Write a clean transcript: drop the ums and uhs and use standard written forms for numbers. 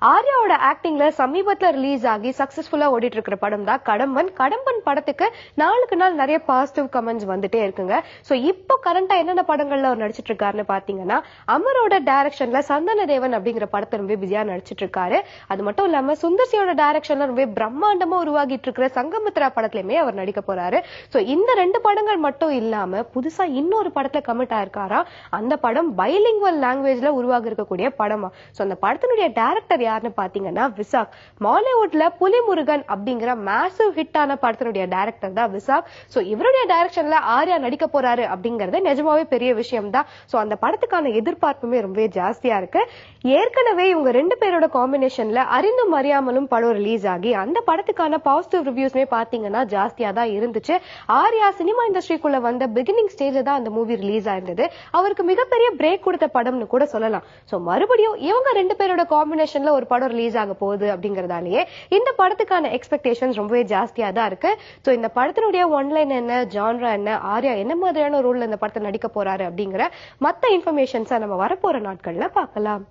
ஆர்யாவோட ஆக்டிங்ல சமீபத்துல ரிலீஸ் ஆகி சக்சஸ்ஃபுல்லா ஓடிட்டு இருக்கிற படம் தான் கடம்பன். கடம்பன் படத்துக்கு நாளுக்கு நாள் நிறைய பாசிட்டிவ் கமெண்ட்ஸ் வந்துட்டே இருக்குங்க. சோ இப்போ கரண்டா என்னென்ன படங்கள்ல அவர் நடிச்சிட்டு இருக்காருன்னு பாத்தீங்கன்னா, அமரோட டைரக்ஷன்ல சந்தன தேவன் அப்படிங்கிற படத்தை ரொம்ப பிஸியா நடிச்சிட்டு இருக்காரு. அது மட்டும் இல்லாம சுந்தர்சியோட டைரக்ஷன்ல ரொம்ப பிரம்மாண்டமா உருவாகிட்டு இருக்கிற சங்கமித்ரா படத்திலுமே அவர் நடிக்க போறாரு. சோ இந்த 2 படங்கள் மட்டும் இல்லாம புதுசா இன்னொரு படத்துல கமிட் ஆயிருக்காரா. அந்த படம் பைலிங்குவல் லாங்குவேஜ்ல உருவாகி இருக்கக்கூடிய படமா. சோ அந்த படத்தினுடைய டைரக்டர் யாருன்னு பாத்தீங்கன்னா விசாக். மாலிவுட்ல புலிமுருகன் அப்படிங்கிற மேசிவ் ஹிட் ஆன படத்தினுடைய டைரக்டர் தான் விசாக். சோ இவருடைய டைரக்ஷன்ல ஆர்யா நடிக்க போறாரு அப்படிங்கறது நிஜமாவே பெரிய விஷயம் தான். சோ அந்த படத்துக்கான எதிர்பார்ப்புமே ரொம்ப ஜாஸ்தியா இருக்கு. ஏற்கனவே இவங்க 2 பேரோட காம்பினேஷன்ல அறிந்தும் அறியாமலும் படம் ரிலீஸ் ஆகி அந்த படத்துக்கான பாசிட்டிவ் ரிவ்யூஸ்மே பாத்தீங்கன்னா ஜாஸ்தியா தான் இருந்துச்சு. ஆர்யா சினிமா இண்டஸ்ட்ரிக்குள்ள வந்த பிகினிங் ஸ்டேஜ்ல தான் அந்த மூவி ரிலீஸ் ஆயிருந்தது. அவருக்கு மிகப்பெரிய பிரேக் கொடுத்த படம்னு கூட சொல்லலாம். சோ மறுபடியும் இவங்க 2 பேரோட காம்பினேஷன்ல ஒரு படம் ரிலீஸ் ஆக போகுது அப்படிங்கறதாலேயே இந்த படத்துக்கான எக்ஸ்பெக்டேஷன்ஸ் ரொம்பவே ஜாஸ்தியா தான் இருக்கு. சோ இந்த படத்தினுடைய ஒன்லைன் என்ன, ஜான்ரா என்ன, ஆர்யா என்ன மாதிரியான ரோல்ல இந்த படத்தை நடிக்க போறாரு அப்படிங்கிற மத்த இன்ஃபர்மேஷன்ஸை நம்ம வரப்போற நாட்கள்ல பார்க்கலாம்.